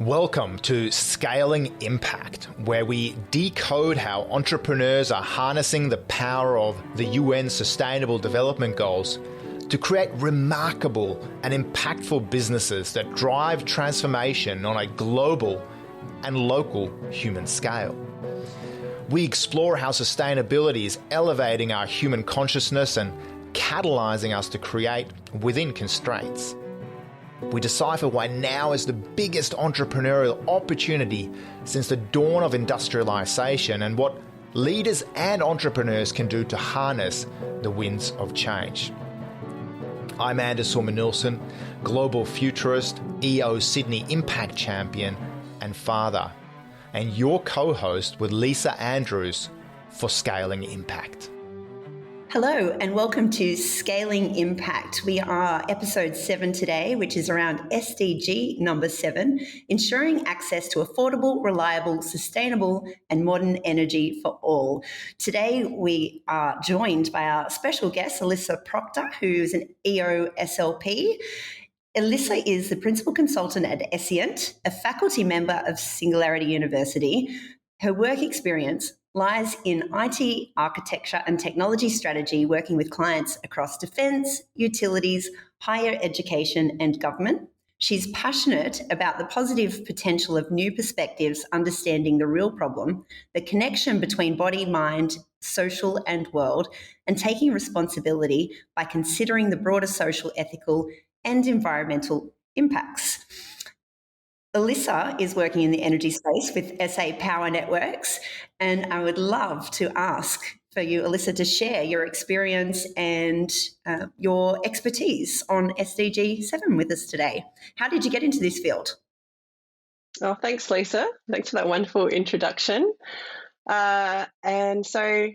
Welcome to Scaling Impact, where we decode how entrepreneurs are harnessing the power of the UN Sustainable Development Goals to create remarkable and impactful businesses that drive transformation on a global and local human scale. We explore how sustainability is elevating our human consciousness and catalyzing us to create within constraints. We decipher why now is the biggest entrepreneurial opportunity since the dawn of industrialization and what leaders and entrepreneurs can do to harness the winds of change. I'm Anders Sorman-Nielsen, global futurist, EO Sydney Impact Champion and father, and your co-host with Lisa Andrews for Scaling Impact. Hello and welcome to Scaling Impact. We are episode 7 today, which is around SDG number 7, ensuring access to affordable, reliable, sustainable and modern energy for all. Today we are joined by our special guest, Alissa Proctor, who is an EO SLP. Alissa is the principal consultant at Escient, a faculty member of Singularity University. Her work experience lies in IT, architecture and technology strategy, working with clients across defence, utilities, higher education and government. She's passionate about the positive potential of new perspectives, understanding the real problem, the connection between body, mind, social and world, and taking responsibility by considering the broader social, ethical and environmental impacts. Alissa is working in the energy space with SA Power Networks, and I would love to ask for you, Alissa, to share your experience and your expertise on SDG 7 with us today. How did you get into this field? Oh, thanks, Lisa. Thanks for that wonderful introduction. And so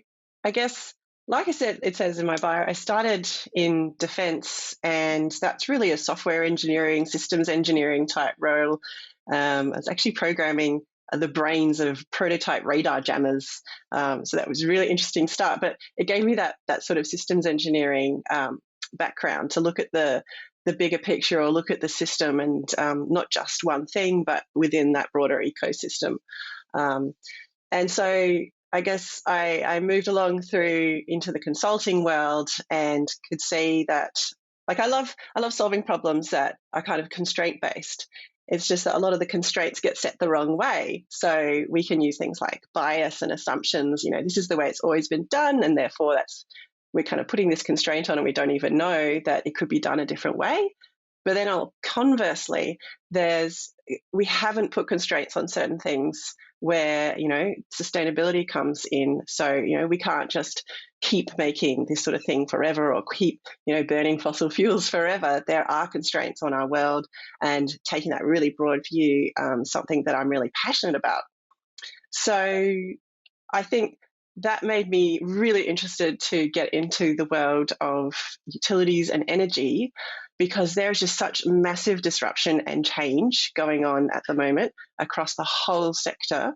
I guess, like I said, it says in my bio, I started in defence, and that's really a software engineering, systems engineering type role. I was actually programming the brains of prototype radar jammers. So that was a really interesting start, but it gave me that sort of systems engineering background to look at the bigger picture or look at the system and not just one thing, but within that broader ecosystem. And so I guess I moved along through into the consulting world and could see that, like, I love solving problems that are kind of constraint based. It's just that a lot of the constraints get set the wrong way. So we can use things like bias and assumptions. This is the way it's always been done, and therefore we're kind of putting this constraint on, and we don't even know that it could be done a different way. But then conversely, we haven't put constraints on certain things where, sustainability comes in. So, we can't just keep making this sort of thing forever or keep, burning fossil fuels forever. There are constraints on our world, and taking that really broad view, something that I'm really passionate about. So I think that made me really interested to get into the world of utilities and energy, because there's just such massive disruption and change going on at the moment across the whole sector.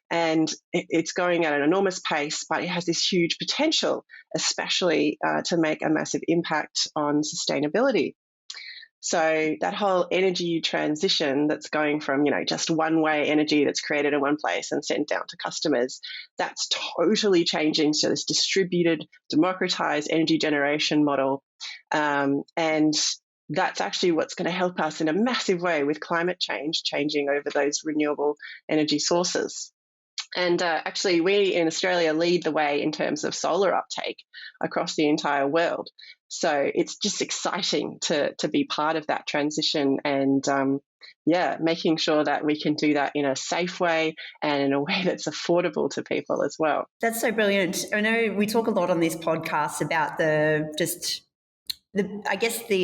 And it's going at an enormous pace, but it has this huge potential, especially to make a massive impact on sustainability. So that whole energy transition that's going from, just one-way energy that's created in one place and sent down to customers, that's totally changing to this distributed, democratized energy generation model. And that's actually what's going to help us in a massive way with climate change, changing over those renewable energy sources. And actually, we in Australia lead the way in terms of solar uptake across the entire world. So it's just exciting to be part of that transition and, making sure that we can do that in a safe way and in a way that's affordable to people as well. That's so brilliant. I know we talk a lot on this podcast about the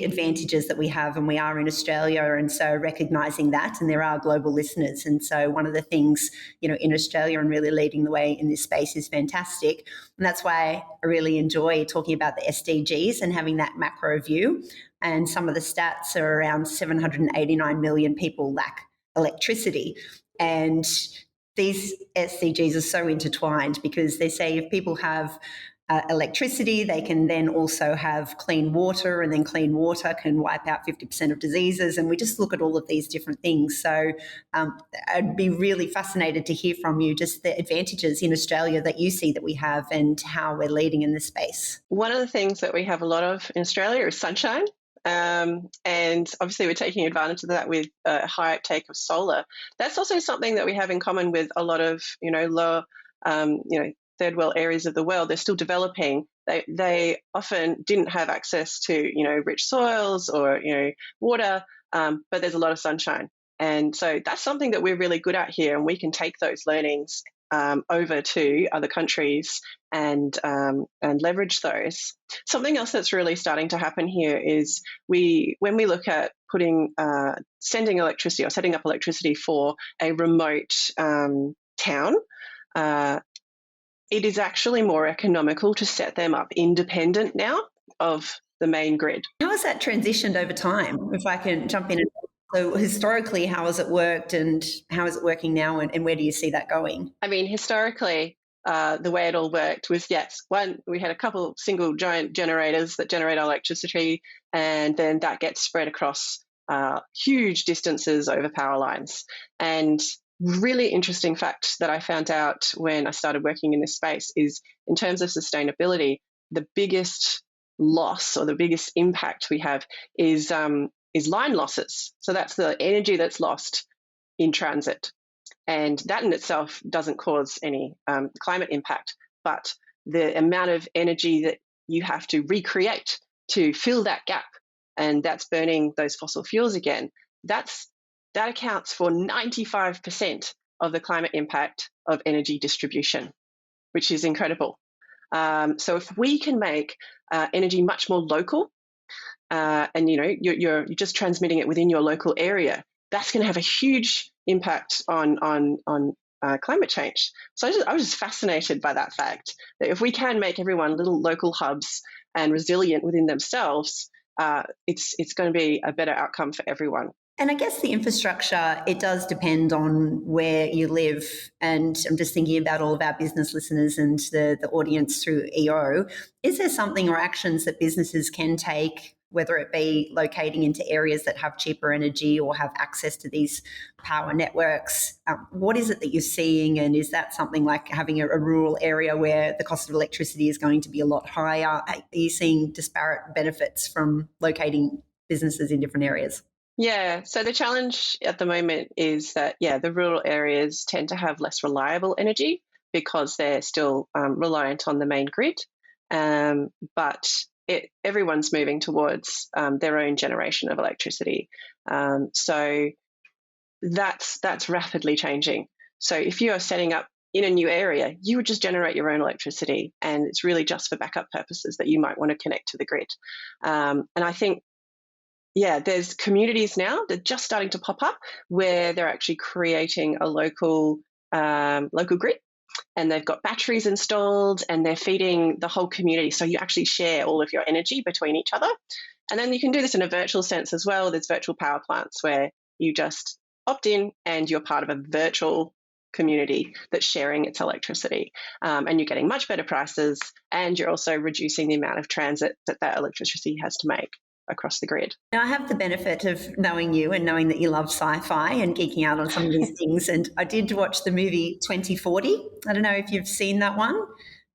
advantages that we have, and we are in Australia, and so recognising that, and there are global listeners, and so one of the things, in Australia and really leading the way in this space is fantastic, and that's why I really enjoy talking about the SDGs and having that macro view. And some of the stats are around 789 million people lack electricity, and these SDGs are so intertwined because they say if people have electricity. They can then also have clean water, and then clean water can wipe out 50% of diseases. And we just look at all of these different things. So I'd be really fascinated to hear from you just the advantages in Australia that you see that we have and how we're leading in this space. One of the things that we have a lot of in Australia is sunshine. And obviously we're taking advantage of that with a high uptake of solar. That's also something that we have in common with a lot of, lower, third world areas of the world. They're still developing. They often didn't have access to, rich soils or, water, but there's a lot of sunshine. And so that's something that we're really good at here, and we can take those learnings over to other countries and leverage those. Something else that's really starting to happen here is when we look at sending electricity or setting up electricity for a remote town, it is actually more economical to set them up independent now of the main grid. How has that transitioned over time? If I can jump in. So historically, how has it worked and how is it working now, and where do you see that going? I mean, historically, the way it all worked was, we had a couple single giant generators that generate electricity, and then that gets spread across huge distances over power lines. And really interesting fact that I found out when I started working in this space is, in terms of sustainability, the biggest loss or the biggest impact we have is line losses. So that's the energy that's lost in transit. And that in itself doesn't cause any climate impact, but the amount of energy that you have to recreate to fill that gap, and that's burning those fossil fuels again, that accounts for 95% of the climate impact of energy distribution, which is incredible. So if we can make energy much more local, and you're just transmitting it within your local area, that's going to have a huge impact on climate change. So I was just fascinated by that fact, that if we can make everyone little local hubs and resilient within themselves, it's going to be a better outcome for everyone. And I guess the infrastructure, it does depend on where you live. And I'm just thinking about all of our business listeners and the audience through EO. Is there something or actions that businesses can take, whether it be locating into areas that have cheaper energy or have access to these power networks? What is it that you're seeing? And is that something like having a rural area where the cost of electricity is going to be a lot higher? Are you seeing disparate benefits from locating businesses in different areas? Yeah, so the challenge at the moment is that, the rural areas tend to have less reliable energy because they're still reliant on the main grid. But everyone's moving towards their own generation of electricity. So that's rapidly changing. So if you are setting up in a new area, you would just generate your own electricity, and it's really just for backup purposes that you might want to connect to the grid. And I think, there's communities now that are just starting to pop up where they're actually creating a local grid, and they've got batteries installed and they're feeding the whole community. So you actually share all of your energy between each other. And then you can do this in a virtual sense as well. There's virtual power plants where you just opt in and you're part of a virtual community that's sharing its electricity. And you're getting much better prices, and you're also reducing the amount of transit that electricity has to make across the grid. Now, I have the benefit of knowing you and knowing that you love sci-fi and geeking out on some of these things. And I did watch the movie 2040. I don't know if you've seen that one.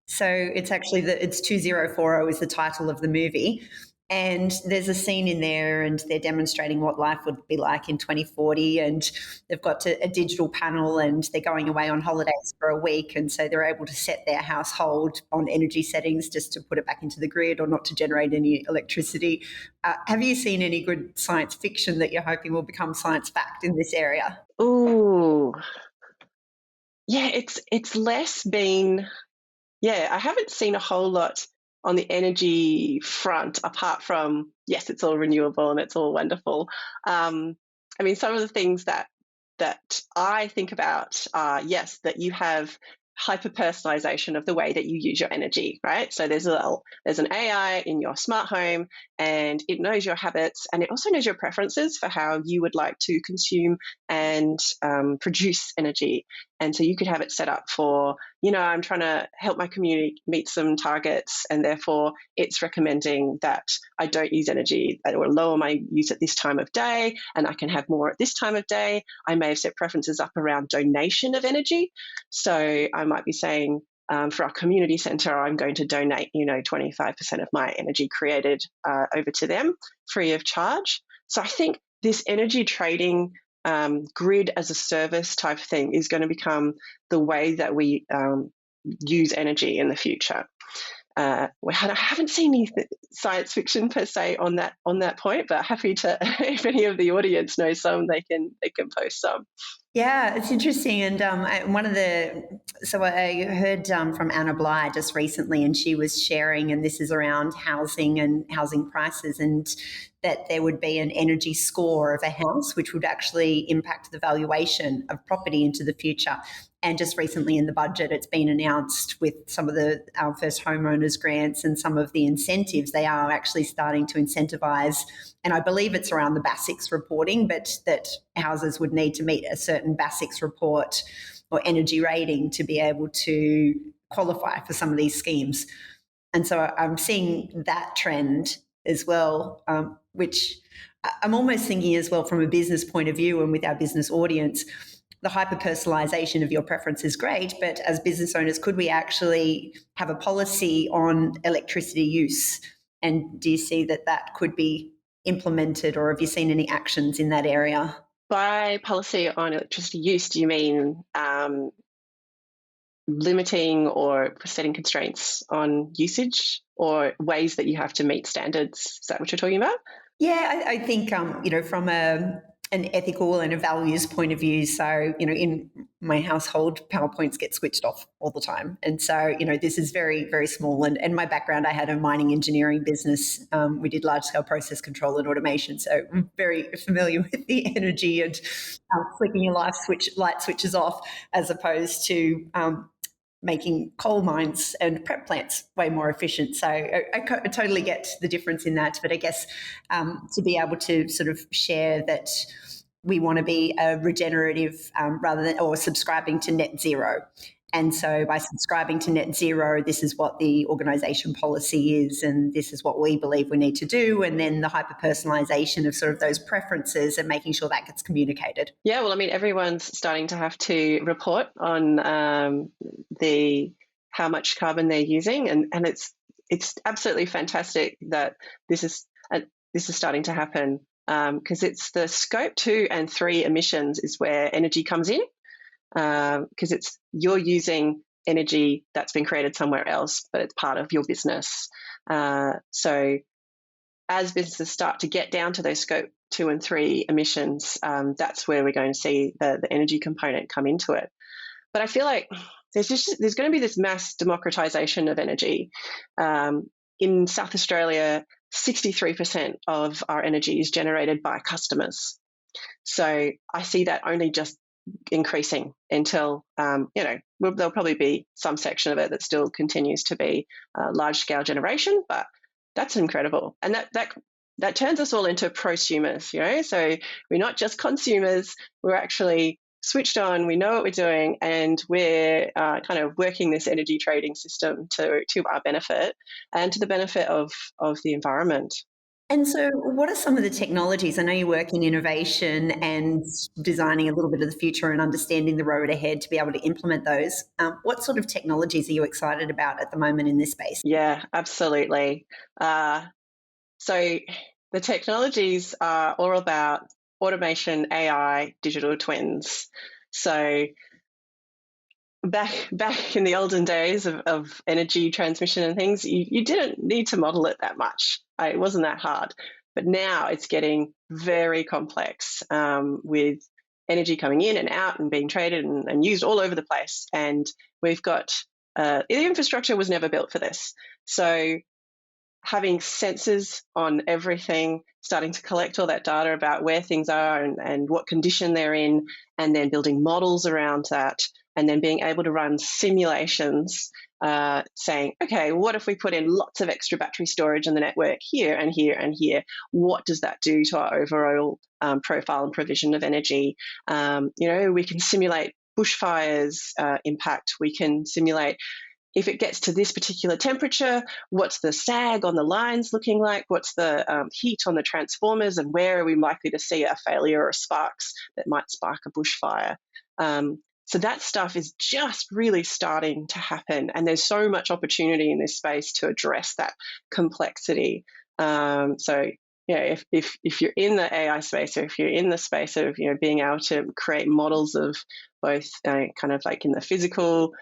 So it's actually it's 2040 is the title of the movie. And there's a scene in there and they're demonstrating what life would be like in 2040, and they've got a digital panel and they're going away on holidays for a week, and so they're able to set their household on energy settings just to put it back into the grid or not to generate any electricity. Have you seen any good science fiction that you're hoping will become science fact in this area? Ooh. Yeah, it's less been... I haven't seen a whole lot on the energy front, apart from, yes, it's all renewable and it's all wonderful. I mean, some of the things that I think about are, yes, that you have hyper-personalization of the way that you use your energy, right? So there's an AI in your smart home, and it knows your habits, and it also knows your preferences for how you would like to consume and produce energy. And so you could have it set up for, I'm trying to help my community meet some targets, and therefore it's recommending that I don't use energy or lower my use at this time of day, and I can have more at this time of day. I may have set preferences up around donation of energy. So I might be saying, for our community centre, I'm going to donate, 25% of my energy created over to them free of charge. So I think this energy trading grid as a service type thing is going to become the way that we use energy in the future. I haven't seen any science fiction per se on that point, but happy to, if any of the audience knows some, they can post some. Yeah, it's interesting. And I heard from Anna Bly just recently, and she was sharing, and this is around housing and housing prices, and that there would be an energy score of a house, which would actually impact the valuation of property into the future. And just recently in the budget, it's been announced with some of the first homeowners grants and some of the incentives, they are actually starting to incentivise, and I believe it's around the BASICS reporting, but that houses would need to meet a certain BASICS report or energy rating to be able to qualify for some of these schemes. And so I'm seeing that trend as well, which I'm almost thinking as well from a business point of view and with our business audience. The hyper-personalisation of your preference is great, but as business owners, could we actually have a policy on electricity use? And do you see that could be implemented, or have you seen any actions in that area? By policy on electricity use, do you mean limiting or setting constraints on usage, or ways that you have to meet standards? Is that what you're talking about? Yeah, I think, from an ethical and a values point of view. So, in my household, PowerPoints get switched off all the time. And so, this is very, very small. And my background, I had a mining engineering business. We did large scale process control and automation. So I'm very familiar with the energy and flicking your light switches off, as opposed to making coal mines and prep plants way more efficient. So I totally get the difference in that. But I guess to be able to sort of share that we want to be a regenerative rather than, or subscribing to net zero. And so by subscribing to net zero, this is what the organisation policy is, and this is what we believe we need to do. And then the hyper-personalisation of sort of those preferences and making sure that gets communicated. Yeah, well, I mean, everyone's starting to have to report on how much carbon they're using, and it's absolutely fantastic that this is starting to happen, because it's the scope 2 and 3 emissions is where energy comes in. Because you're using energy that's been created somewhere else, but it's part of your business. So as businesses start to get down to those scope 2 and 3 emissions, that's where we're going to see the energy component come into it. But I feel like there's going to be this mass democratization of energy. In South Australia, 63% of our energy is generated by customers. So I see that only just increasing until, there'll probably be some section of it that still continues to be large-scale generation, but that's incredible. And that turns us all into prosumers, So we're not just consumers, we're actually switched on, we know what we're doing, and we're kind of working this energy trading system to our benefit and to the benefit of the environment. And so what are some of the technologies? I know you work in innovation and designing a little bit of the future and understanding the road ahead to be able to implement those. What sort of technologies are you excited about at the moment in this space? Yeah, absolutely. So the technologies are all about automation, AI, digital twins. So back in the olden days of energy transmission and things, you didn't need to model it that much. It wasn't that hard. But now it's getting very complex, with energy coming in and out and being traded and used all over the place. And we've got the infrastructure was never built for this. So having sensors on everything, starting to collect all that data about where things are and what condition they're in, and then building models around that, and then being able to run simulations saying, okay, what if we put in lots of extra battery storage in the network here and here and here? What does that do to our overall profile and provision of energy? We can simulate bushfires impact. We can simulate if it gets to this particular temperature, what's the sag on the lines looking like? What's the heat on the transformers? And where are we likely to see a failure or sparks that might spark a bushfire? So that stuff is just really starting to happen. And there's so much opportunity in this space to address that complexity. So yeah, if you're in the AI space, or if you're in the space of being able to create models of both kind of like in the physical,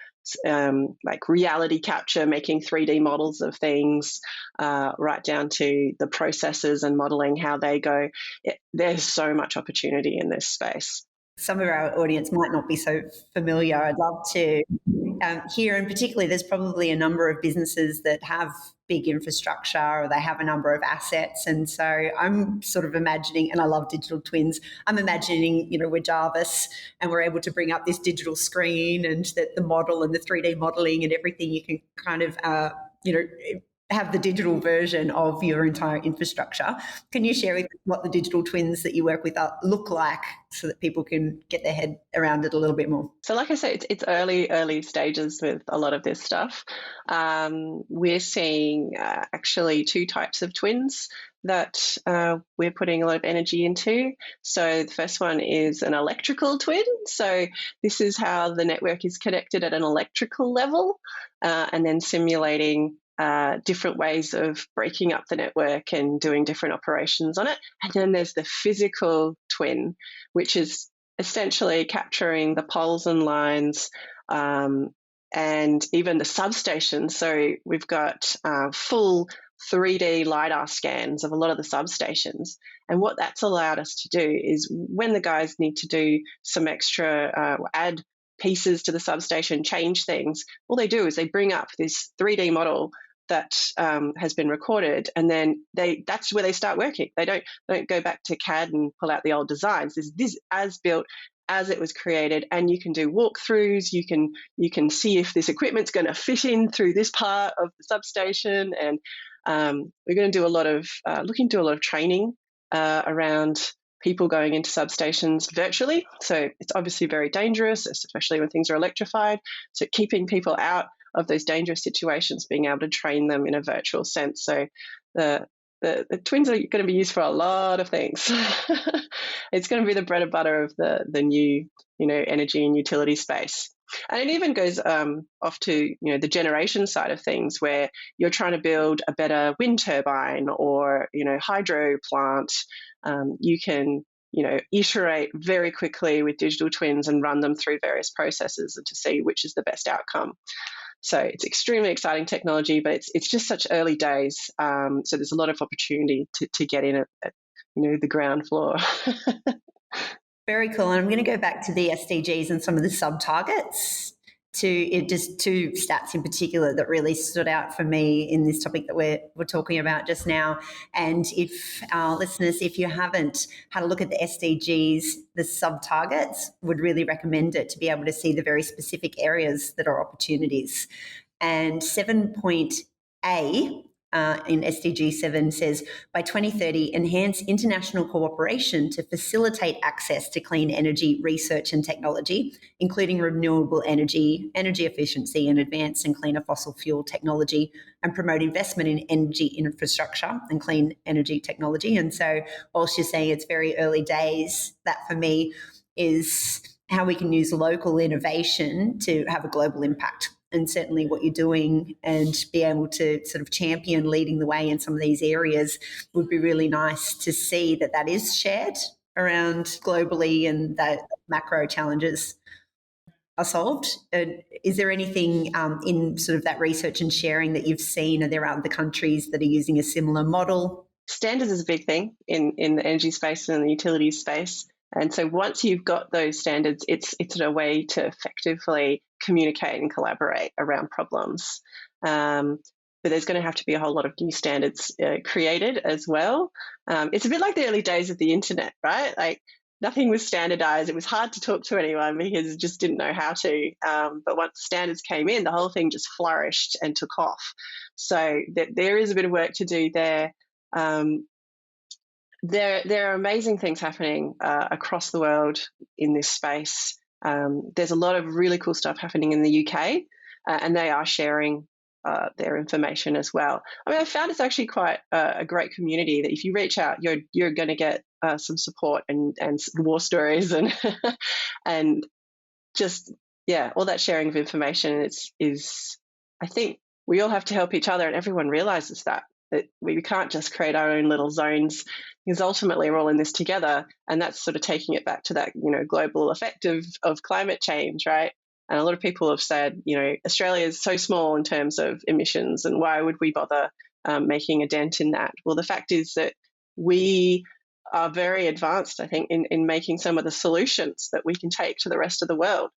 like reality capture, making 3D models of things, right down to the processes and modeling how they go, there's so much opportunity in this space. Some of our audience might not be so familiar. I'd love to hear, and particularly there's probably a number of businesses that have big infrastructure or they have a number of assets. And so I'm sort of imagining, and I love digital twins, I'm imagining, we're Jarvis and we're able to bring up this digital screen and that the model and the 3D modeling and everything, you can kind of, have the digital version of your entire infrastructure. Can you share with us what the digital twins that you work with look like so that people can get their head around it a little bit more? So like I say, it's early stages with a lot of this stuff. We're seeing actually two types of twins that we're putting a lot of energy into. So the first one is an electrical twin. So this is how the network is connected at an electrical level, and then simulating different ways of breaking up the network and doing different operations on it. And then there's the physical twin, which is essentially capturing the poles and lines, and even the substations. So we've got full 3D LiDAR scans of a lot of the substations. And what that's allowed us to do is when the guys need to do some extra, add pieces to the substation, change things, all they do is they bring up this 3D model that has been recorded, and then that's where they start working. They don't go back to CAD and pull out the old designs. This as built as it was created, and you can do walkthroughs. You can see if this equipment's going to fit in through this part of the substation, and we're going to do a lot of looking to do a lot of training around people going into substations virtually. So it's obviously very dangerous, especially when things are electrified. So keeping people out of those dangerous situations, being able to train them in a virtual sense. So the twins are going to be used for a lot of things. It's going to be the bread and butter of the new, energy and utility space. And it even goes off to, the generation side of things, where you're trying to build a better wind turbine or, hydro plant. You can, iterate very quickly with digital twins and run them through various processes and to see which is the best outcome. So it's extremely exciting technology, but it's just such early days. So there's a lot of opportunity to get in at the ground floor. Very cool. And I'm going to go back to the SDGs and some of the sub-targets just two stats in particular that really stood out for me in this topic that we're talking about just now. And if our listeners, if you haven't had a look at the SDGs, the sub-targets, would really recommend it to be able to see the very specific areas that are opportunities. And 7.A in SDG 7 says, by 2030, enhance international cooperation to facilitate access to clean energy research and technology, including renewable energy, energy efficiency, and advanced and cleaner fossil fuel technology, and promote investment in energy infrastructure and clean energy technology. And so whilst you're saying it's very early days, that for me is how we can use local innovation to have a global impact. And certainly what you're doing and be able to sort of champion leading the way in some of these areas would be really nice to see that is shared around globally and that macro challenges are solved. Is there anything in sort of that research and sharing that you've seen? Are there other countries that are using a similar model? Standards is a big thing in the energy space and the utilities space. And so once you've got those standards, it's a way to effectively communicate and collaborate around problems. But there's going to have to be a whole lot of new standards created as well. It's a bit like the early days of the internet, right? Like nothing was standardized. It was hard to talk to anyone because it just didn't know how to. But once the standards came in, the whole thing just flourished and took off. So there is a bit of work to do there. There are amazing things happening across the world in this space. There's a lot of really cool stuff happening in the UK, and they are sharing their information as well. I mean, I found it's actually quite a great community that if you reach out, you're going to get some support and war stories and and just all that sharing of information is I think we all have to help each other, and everyone realizes that we can't just create our own little zones, because ultimately we're all in this together, and that's sort of taking it back to that global effect of climate change, right? And a lot of people have said, Australia is so small in terms of emissions, and why would we bother making a dent in that? Well, the fact is that we are very advanced, I think, in making some of the solutions that we can take to the rest of the world.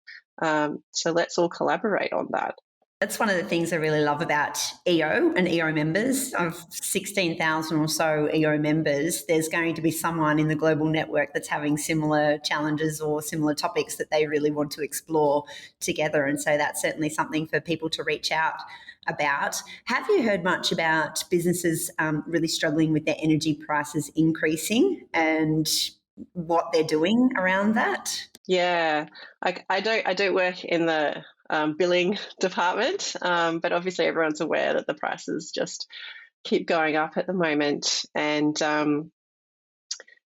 So let's all collaborate on that. That's one of the things I really love about EO and EO members. Of 16,000 or so EO members, there's going to be someone in the global network that's having similar challenges or similar topics that they really want to explore together. And so that's certainly something for people to reach out about. Have you heard much about businesses really struggling with their energy prices increasing and what they're doing around that? Yeah, I don't work in the billing department, but obviously everyone's aware that the prices just keep going up at the moment. And I mean,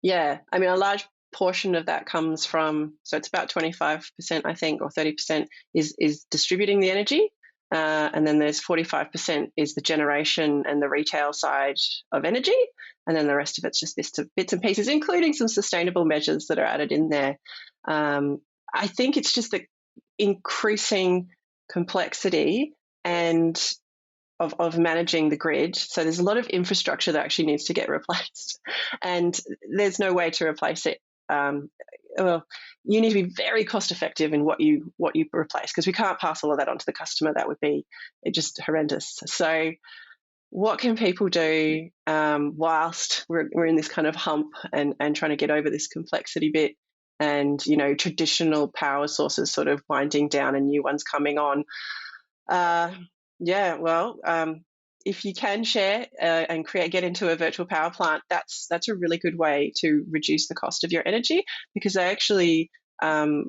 a large portion of that comes from, so it's about 25%, I think, or 30% is distributing the energy. And then there's 45% is the generation and the retail side of energy. And then the rest of it's just bits and pieces, including some sustainable measures that are added in there. I think it's just the increasing complexity and of managing the grid. So there's a lot of infrastructure that actually needs to get replaced, and there's no way to replace it. Well, you need to be very cost effective in what you replace, because we can't pass all of that on to the customer. That would be just horrendous. So what can people do whilst we're in this kind of hump and trying to get over this complexity bit, and traditional power sources sort of winding down and new ones coming on? If you can share and get into a virtual power plant, that's a really good way to reduce the cost of your energy, because they actually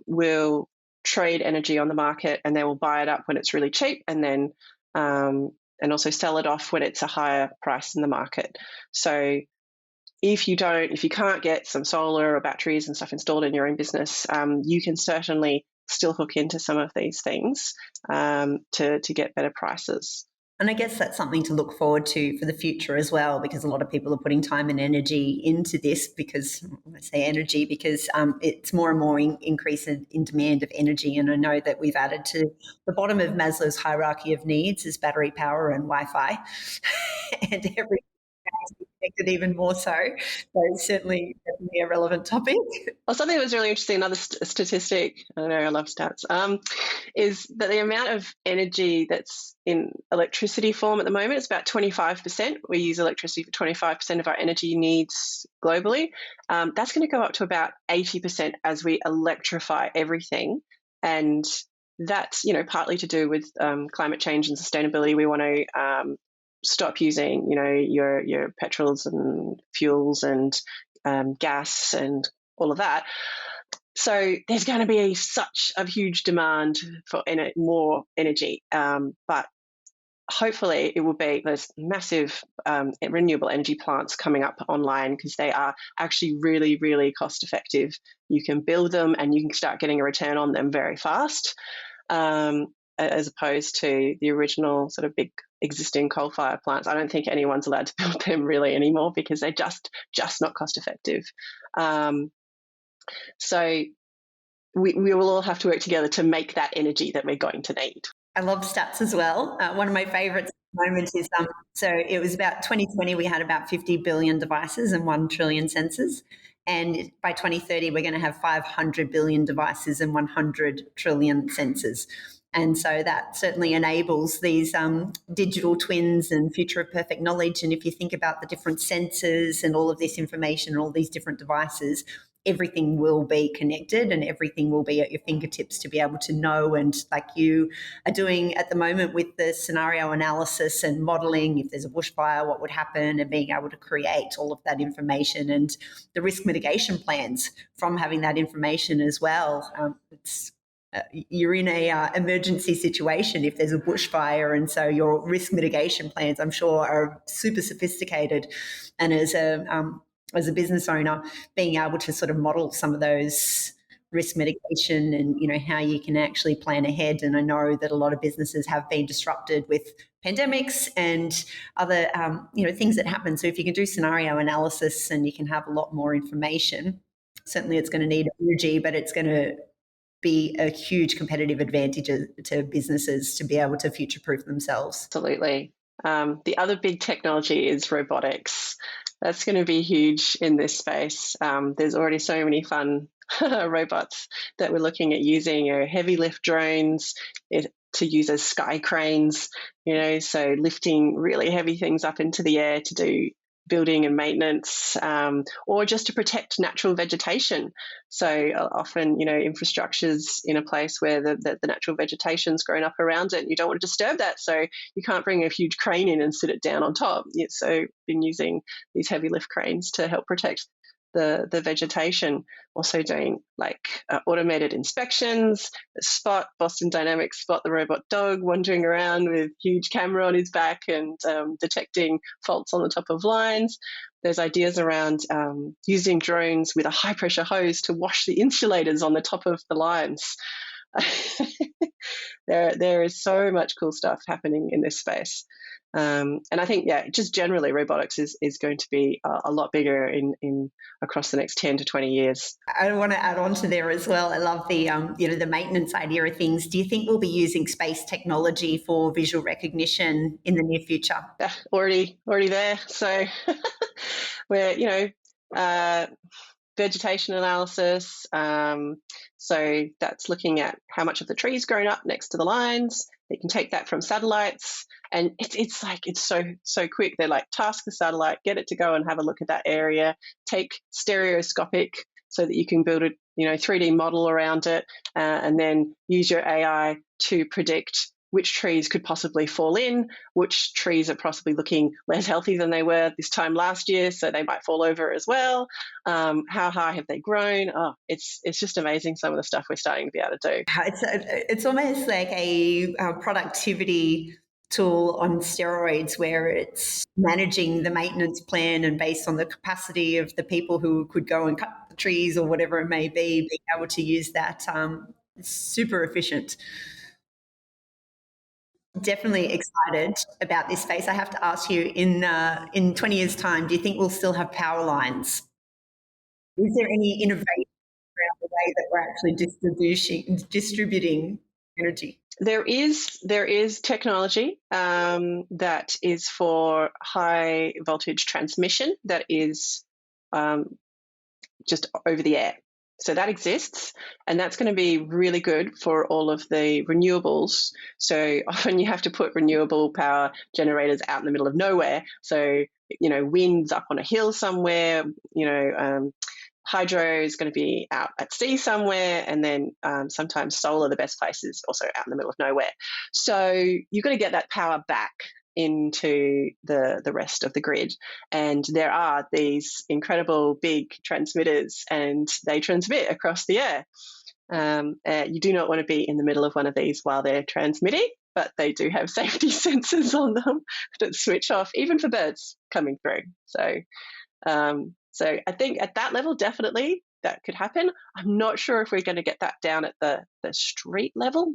will trade energy on the market, and they will buy it up when it's really cheap, and then and also sell it off when it's a higher price in the market. So if you can't get some solar or batteries and stuff installed in your own business, you can certainly still hook into some of these things to get better prices. And I guess that's something to look forward to for the future as well, because a lot of people are putting time and energy into this because it's more and more increase in demand of energy. And I know that we've added to the bottom of Maslow's hierarchy of needs is battery power and Wi-Fi, and every connected even more so. So it's certainly definitely a relevant topic. Well, something that was really interesting, another statistic, I know I love stats, is that the amount of energy that's in electricity form at the moment is about 25%. We use electricity for 25% of our energy needs globally. That's going to go up to about 80% as we electrify everything. And that's, partly to do with climate change and sustainability. We want to stop using, your petrols and fuels and gas and all of that. So there's going to be such a huge demand for more energy, but hopefully it will be those massive renewable energy plants coming up online, because they are actually really, really cost effective. You can build them and you can start getting a return on them very fast, as opposed to the original sort of big existing coal-fired plants. I don't think anyone's allowed to build them really anymore, because they're just not cost effective. So we will all have to work together to make that energy that we're going to need. I love stats as well. One of my favourites at the moment is so it was about 2020, we had about 50 billion devices and 1 trillion sensors. And by 2030, we're going to have 500 billion devices and 100 trillion sensors. And so that certainly enables these digital twins and future of perfect knowledge. And if you think about the different sensors and all of this information and all these different devices, everything will be connected and everything will be at your fingertips to be able to know. And like you are doing at the moment with the scenario analysis and modeling, if there's a bushfire, what would happen, and being able to create all of that information and the risk mitigation plans from having that information as well. You're in a emergency situation if there's a bushfire, and so your risk mitigation plans, I'm sure, are super sophisticated. And as a business owner, being able to sort of model some of those risk mitigation and how you can actually plan ahead. And I know that a lot of businesses have been disrupted with pandemics and other things that happen. So if you can do scenario analysis and you can have a lot more information, certainly it's going to need energy, but it's going to be a huge competitive advantage to businesses to be able to future-proof themselves. Absolutely. The other big technology is robotics. That's going to be huge in this space. There's already so many fun robots that we're looking at using, heavy lift drones to use as sky cranes, so lifting really heavy things up into the air to do building and maintenance, or just to protect natural vegetation. So often, infrastructure's in a place where the natural vegetation's grown up around it, and you don't want to disturb that. So you can't bring a huge crane in and sit it down on top. So been using these heavy lift cranes to help protect the vegetation. Also doing automated inspections. Boston Dynamics Spot, the robot dog wandering around with huge camera on his back and detecting faults on the top of lines. There's ideas around using drones with a high pressure hose to wash the insulators on the top of the lines. There is so much cool stuff happening in this space. And I think, just generally robotics is going to be a lot bigger in across the next 10 to 20 years. I want to add on to there as well. I love the, the maintenance idea of things. Do you think we'll be using space technology for visual recognition in the near future? Already there. So we're, vegetation analysis. So that's looking at how much of the tree's grown up next to the lines. They can take that from satellites, and it's so quick. They're like, task the satellite, get it to go and have a look at that area, take stereoscopic so that you can build a 3D model around it, and then use your AI to predict which trees could possibly fall in, which trees are possibly looking less healthy than they were this time last year, so they might fall over as well. How high have they grown? Oh, it's just amazing, some of the stuff we're starting to be able to do. It's almost like a productivity tool on steroids, where it's managing the maintenance plan and based on the capacity of the people who could go and cut the trees or whatever it may be, being able to use that. It's super efficient. Definitely excited about this space. I have to ask you, in 20 years' time, do you think we'll still have power lines? Is there any innovation around the way that we're actually distributing energy? There is technology that is for high voltage transmission that is just over the air. So that exists, and that's going to be really good for all of the renewables. So often you have to put renewable power generators out in the middle of nowhere. So, wind's up on a hill somewhere, hydro is going to be out at sea somewhere, and then sometimes solar, the best place, is also out in the middle of nowhere. So you're going to get that power back into the rest of the grid. And there are these incredible big transmitters, and they transmit across the air. You do not want to be in the middle of one of these while they're transmitting, but they do have safety sensors on them that switch off, even for birds coming through. So I think at that level, definitely that could happen. I'm not sure if we're going to get that down at the street level.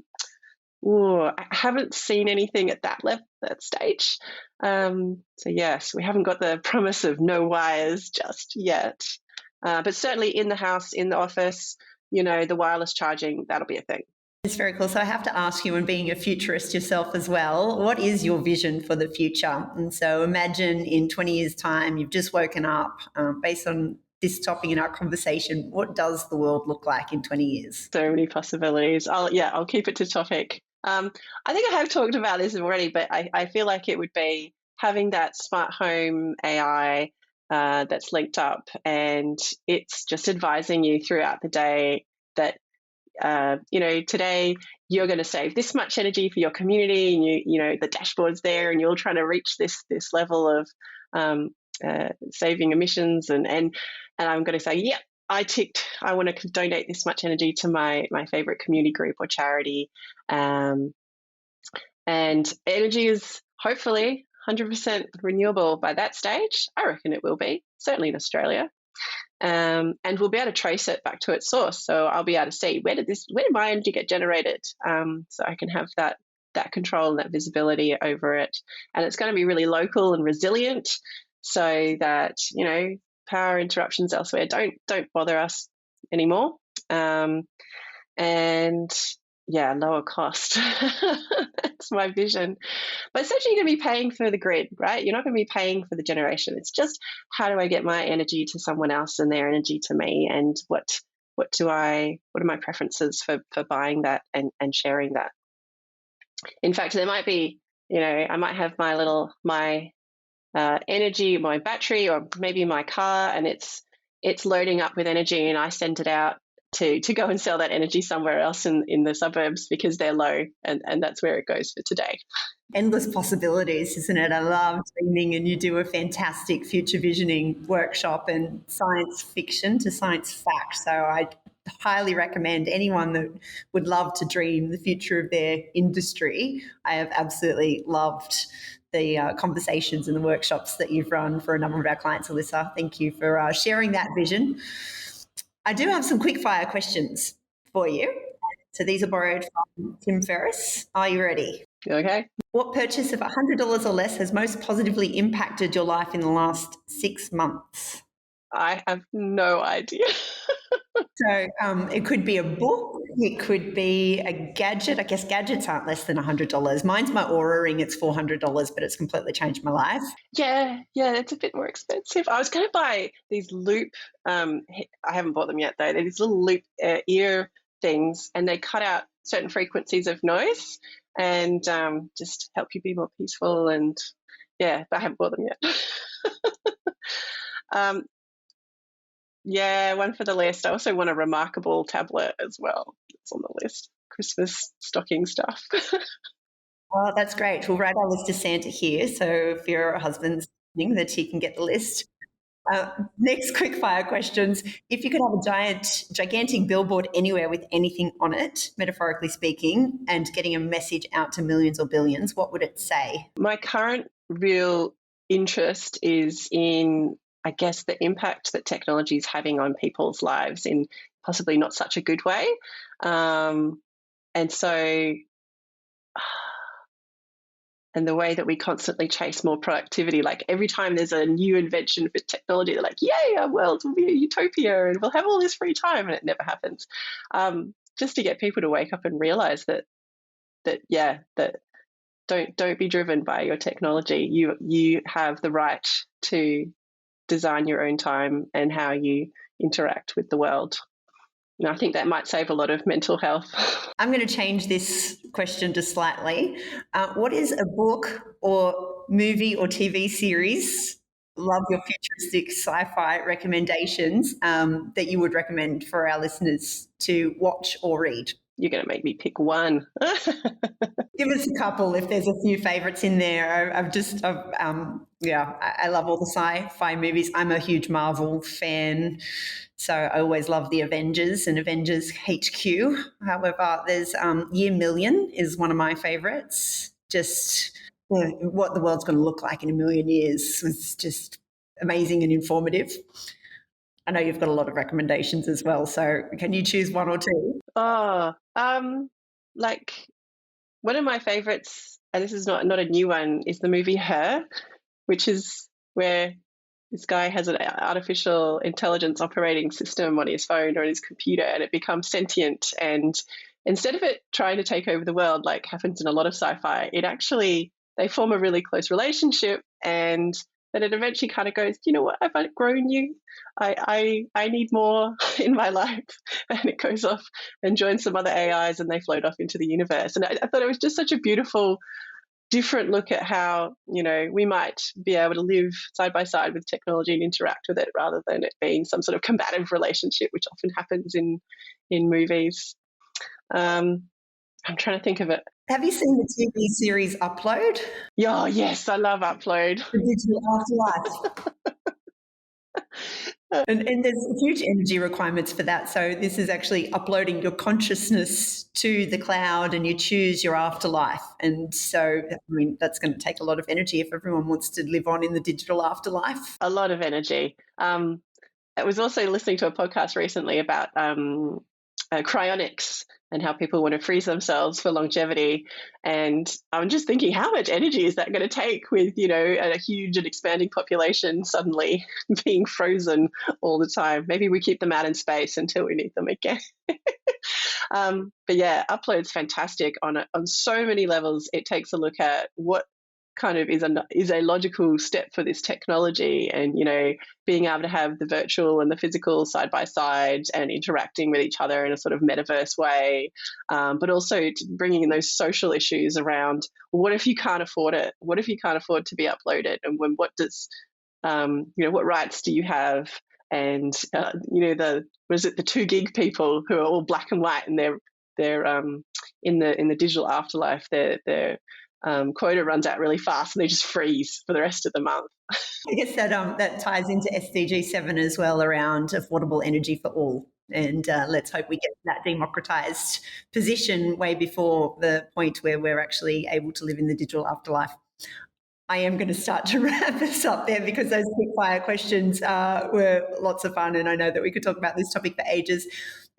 Ooh, I haven't seen anything at that stage. So yes, we haven't got the promise of no wires just yet. But certainly in the house, in the office, the wireless charging, that'll be a thing. It's very cool. So I have to ask you, and being a futurist yourself as well, what is your vision for the future? And so imagine in 20 years' time, you've just woken up, based on this topic in our conversation, what does the world look like in 20 years? So many possibilities. I'll keep it to topic. I think I have talked about this already, but I feel like it would be having that smart home AI that's linked up, and it's just advising you throughout the day that today you're going to save this much energy for your community, and the dashboard's there, and you're trying to reach this level of saving emissions, and I'm going to say, yep, I ticked. I want to donate this much energy to my favorite community group or charity, and energy is hopefully 100% renewable by that stage. I reckon it will be, certainly in Australia. And we'll be able to trace it back to its source. So I'll be able to see where did my energy get generated, so I can have that control and that visibility over it. And it's going to be really local and resilient, so that power interruptions elsewhere don't bother us anymore. And yeah, lower cost. That's my vision. But essentially, you're going to be paying for the grid, right? You're not going to be paying for the generation. It's just, how do I get my energy to someone else and their energy to me? And what are my preferences for buying that and sharing that? In fact, there might be, I might have my energy, my battery, or maybe my car, and it's loading up with energy, and I send it out to go and sell that energy somewhere else in the suburbs because they're low, and that's where it goes for today. Endless possibilities, isn't it? I love dreaming, and you do a fantastic future visioning workshop and science fiction to science fact. So I highly recommend anyone that would love to dream the future of their industry. I have absolutely loved the conversations and the workshops that you've run for a number of our clients, Alissa. Thank you for sharing that vision. I do have some quick fire questions for you. So these are borrowed from Tim Ferriss. Are you ready? Okay. What purchase of $100 or less has most positively impacted your life in the last 6 months? I have no idea. So it could be a book, it could be a gadget. I guess gadgets aren't less than $100. Mine's my Aura Ring. It's $400, but it's completely changed my life. Yeah, it's a bit more expensive. I was going to buy these loop, I haven't bought them yet though. They're these little loop ear things, and they cut out certain frequencies of noise and just help you be more peaceful. And yeah, but I haven't bought them yet. Yeah, one for the list. I also want a Remarkable tablet as well. It's on the list. Christmas stocking stuff. Oh, that's great. We'll write our list to Santa here, so if your husband's listening, that he can get the list. Next quick fire questions. If you could have a gigantic billboard anywhere with anything on it, metaphorically speaking, and getting a message out to millions or billions, what would it say? My current real interest is in, I guess, the impact that technology is having on people's lives in possibly not such a good way. And the way that we constantly chase more productivity, like every time there's a new invention for technology, they're like, yay, our world will be a utopia and we'll have all this free time, and it never happens. Just to get people to wake up and realize that don't be driven by your technology. You have the right to design your own time and how you interact with the world. And I think that might save a lot of mental health. I'm going to change this question just slightly. What is a book or movie or TV series, love your futuristic sci-fi recommendations, that you would recommend for our listeners to watch or read? You're going to make me pick one. Give us a couple if there's a few favourites in there. I love all the sci-fi movies. I'm a huge Marvel fan, so I always love the Avengers and Avengers HQ. However, there's Year Million is one of my favourites. Just what the world's going to look like in a million years. It's just amazing and informative. I know you've got a lot of recommendations as well, so can you choose one or two? Like one of my favorites, and this is not a new one, is the movie Her, which is where this guy has an artificial intelligence operating system on his phone or on his computer, and it becomes sentient. And instead of it trying to take over the world, like happens in a lot of sci-fi, they form a really close relationship, and and it eventually kind of goes, you know what, I've outgrown you. I need more in my life. And it goes off and joins some other AIs, and they float off into the universe. And I thought it was just such a beautiful, different look at how, we might be able to live side by side with technology and interact with it, rather than it being some sort of combative relationship, which often happens in movies. I'm trying to think of it. Have you seen the TV series Upload? Yeah, yes, I love Upload. The digital afterlife. And there's huge energy requirements for that. So this is actually uploading your consciousness to the cloud, and you choose your afterlife. And so, that's going to take a lot of energy if everyone wants to live on in the digital afterlife. A lot of energy. I was also listening to a podcast recently about cryonics and how people want to freeze themselves for longevity. And I'm just thinking, how much energy is that going to take with, a huge and expanding population suddenly being frozen all the time? Maybe we keep them out in space until we need them again. But yeah, Upload's fantastic on so many levels. It takes a look at what kind of is a logical step for this technology, and being able to have the virtual and the physical side by side and interacting with each other in a sort of metaverse way, but also bringing in those social issues around, what if you can't afford it? What if you can't afford to be uploaded? And what does what rights do you have? And the 2 gig people who are all black and white, and they're in the digital afterlife, their quota runs out really fast, and they just freeze for the rest of the month. I guess that ties into SDG 7 as well, around affordable energy for all. And let's hope we get that democratized position way before the point where we're actually able to live in the digital afterlife. I am going to start to wrap this up there, because those quick fire questions were lots of fun, and I know that we could talk about this topic for ages.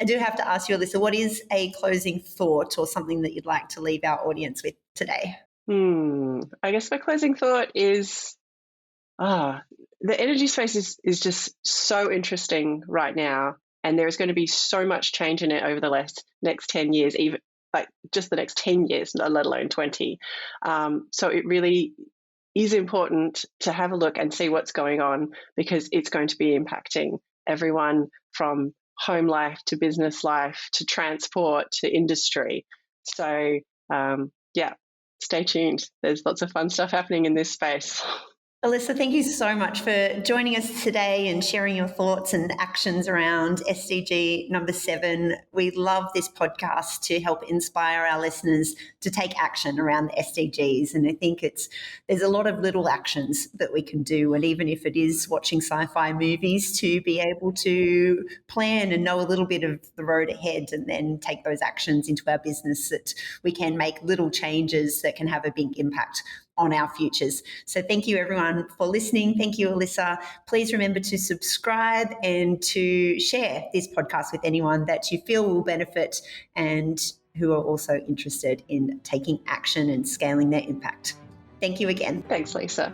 I do have to ask you, Alissa, what is a closing thought or something that you'd like to leave our audience with today? I guess my closing thought is the energy space is just so interesting right now, and there is going to be so much change in it over the next 10 years, even like just the next 10 years, let alone 20. So it really is important to have a look and see what's going on, because it's going to be impacting everyone from home life to business life to transport to industry. So stay tuned. There's lots of fun stuff happening in this space. Alissa, thank you so much for joining us today and sharing your thoughts and actions around SDG number 7. We love this podcast to help inspire our listeners to take action around the SDGs. And I think there's a lot of little actions that we can do. And even if it is watching sci-fi movies, to be able to plan and know a little bit of the road ahead, and then take those actions into our business, that we can make little changes that can have a big impact on our futures. So thank you everyone for listening. Thank you, Alissa. Please remember to subscribe and to share this podcast with anyone that you feel will benefit and who are also interested in taking action and scaling their impact. Thank you again. Thanks, Lisa.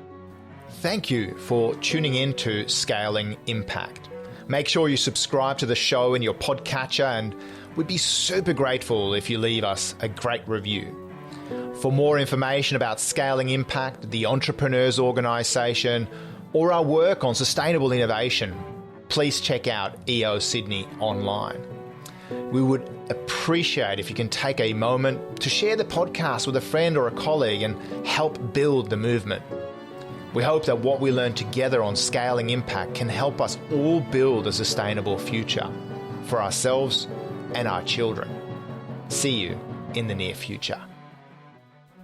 Thank you for tuning in to Scaling Impact. Make sure you subscribe to the show in your podcatcher, and we'd be super grateful if you leave us a great review. For more information about Scaling Impact, the Entrepreneurs Organisation, or our work on sustainable innovation, please check out EO Sydney online. We would appreciate if you can take a moment to share the podcast with a friend or a colleague and help build the movement. We hope that what we learn together on Scaling Impact can help us all build a sustainable future for ourselves and our children. See you in the near future.